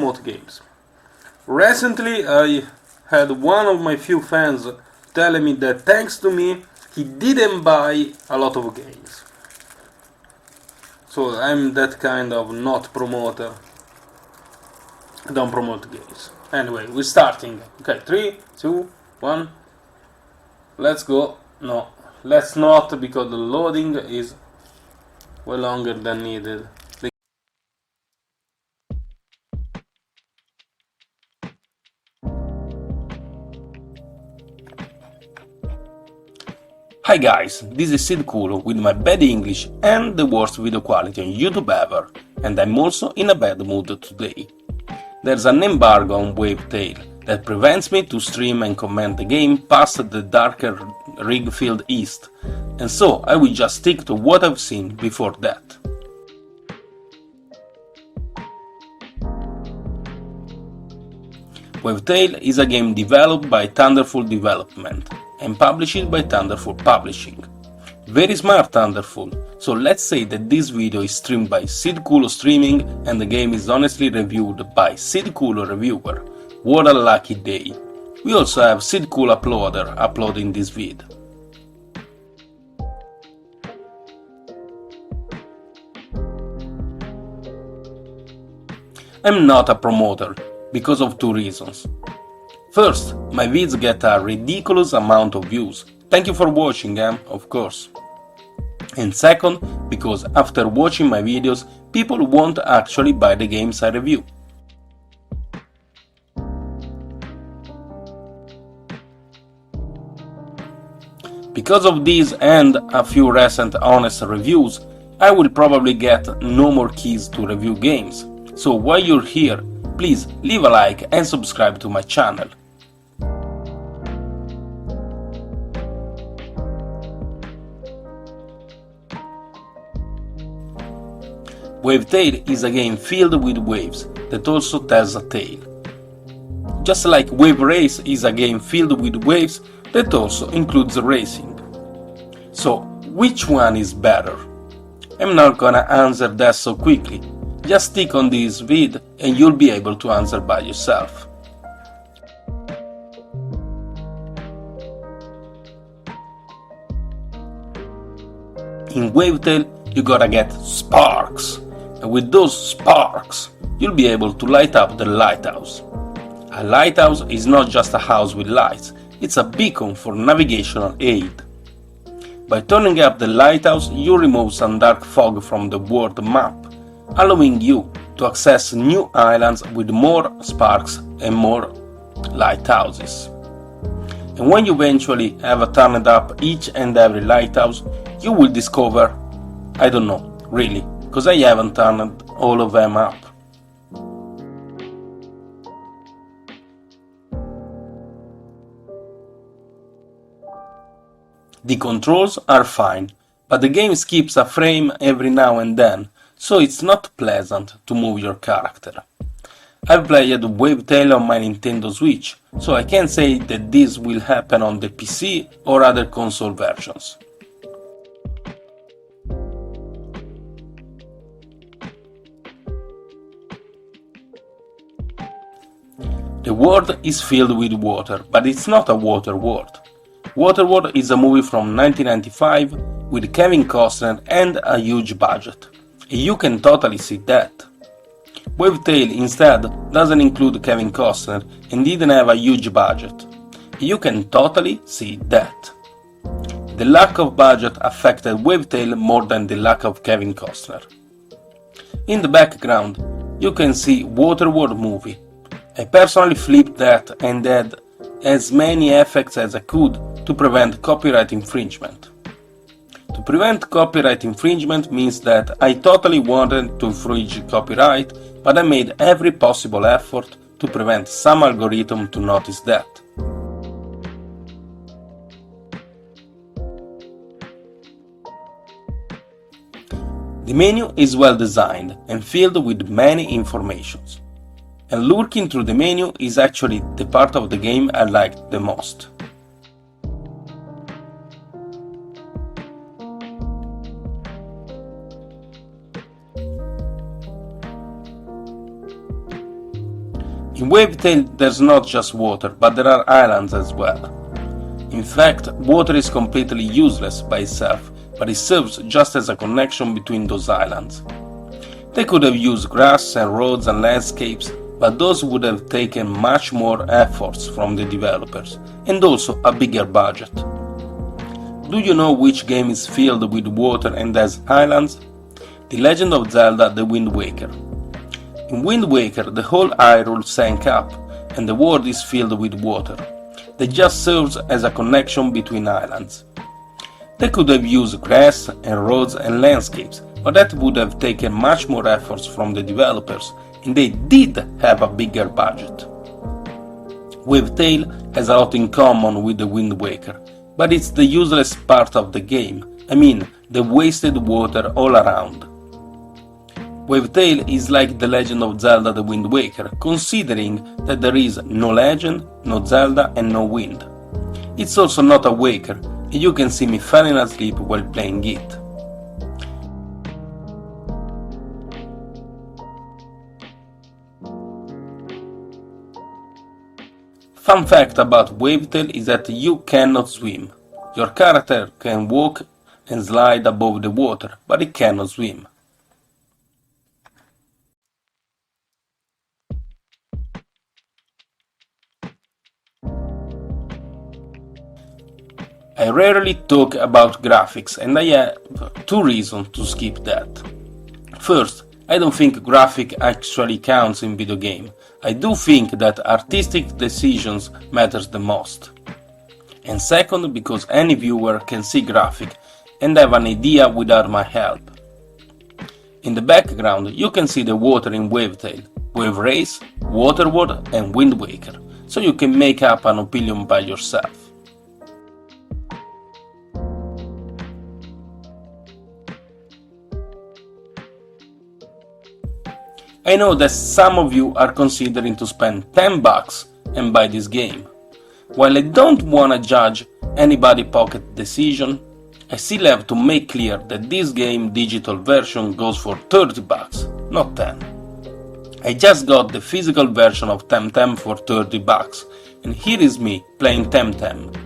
promote games. Recently I had one of my few fans telling me that thanks to me he didn't buy a lot of games. So I'm that kind of not promoter. I don't promote games. Anyway, we're starting. Okay, 3, 2, 1. Let's go. No, let's not, because the loading is way longer than needed. Hi guys, this is SIDDqlo with my bad English and the worst video quality on YouTube ever, and I'm also in a bad mood today. There's an embargo on Wavetale that prevents me to stream and comment the game past the darker rig field east, and so I will just stick to what I've seen before that. Wavetale is a game developed by Thunderful Development and published by Thunderful Publishing. Very smart Thunderful, so let's say that this video is streamed by SIDDqlo Streaming and the game is honestly reviewed by SIDDqlo Reviewer. What a lucky day! We also have SIDDqlo Uploader uploading this vid. I'm not a promoter, because of two reasons. First, my vids get a ridiculous amount of views. Thank you for watching, of course. And second, because after watching my videos, people won't actually buy the games I review. Because of these and a few recent honest reviews, I will probably get no more keys to review games. So while you're here, please leave a like and subscribe to my channel. Wavetale is a game filled with waves that also tells a tale. Just like Wave Race is a game filled with waves that also includes racing. So, which one is better? I'm not gonna answer that so quickly. Just stick on this vid and you'll be able to answer by yourself. In Wavetale, you gotta get sparks, and with those sparks, you'll be able to light up the lighthouse. A lighthouse is not just a house with lights, it's a beacon for navigational aid. By turning up the lighthouse, you remove some dark fog from the world map, allowing you to access new islands with more sparks and more lighthouses. And when you eventually have turned up each and every lighthouse, you will discover, I don't know, really, because I haven't turned all of them up. The controls are fine, but the game skips a frame every now and then, so it's not pleasant to move your character. I've played Wavetale on my Nintendo Switch, so I can't say that this will happen on the PC or other console versions. The world is filled with water, but it's not a water world. Waterworld is a movie from 1995 with Kevin Costner and a huge budget. And you can totally see that. Wavetale instead doesn't include Kevin Costner and didn't have a huge budget. You can totally see that. The lack of budget affected Wavetale more than the lack of Kevin Costner. In the background, you can see Waterworld movie. I personally flipped that and had as many effects as I could to prevent copyright infringement. To prevent copyright infringement means that I totally wanted to infringe copyright, but I made every possible effort to prevent some algorithm to notice that. The menu is well designed and filled with many informations. And lurking through the menu is actually the part of the game I liked the most. In Wavetale there's not just water, but there are islands as well. In fact, water is completely useless by itself, but it serves just as a connection between those islands. They could have used grass and roads and landscapes, but those would have taken much more efforts from the developers, and also a bigger budget. Do you know which game is filled with water and has islands? The Legend of Zelda: The Wind Waker. In Wind Waker, the whole Hyrule sank up, and the world is filled with water. That just serves as a connection between islands. They could have used grass and roads and landscapes, but that would have taken much more efforts from the developers, and they did have a bigger budget. Wavetale has a lot in common with the Wind Waker, but it's the useless part of the game, I mean the wasted water all around. Wavetale is like The Legend of Zelda: The Wind Waker, considering that there is no legend, no Zelda and no wind. It's also not a Waker, and you can see me falling asleep while playing it. Fun fact about Wavetale is that you cannot swim. Your character can walk and slide above the water, but it cannot swim. I rarely talk about graphics, and I have two reasons to skip that. First, I don't think graphic actually counts in video game. I do think that artistic decisions matters the most. And second, because any viewer can see graphic and have an idea without my help. In the background you can see the water in Wavetale, Wave Race, Water World and Wind Waker, so you can make up an opinion by yourself. I know that some of you are considering to spend $10 and buy this game. While I don't wanna judge anybody's pocket decision, I still have to make clear that this game digital version goes for $30, not 10. I just got the physical version of Temtem for $30, and here is me playing Temtem.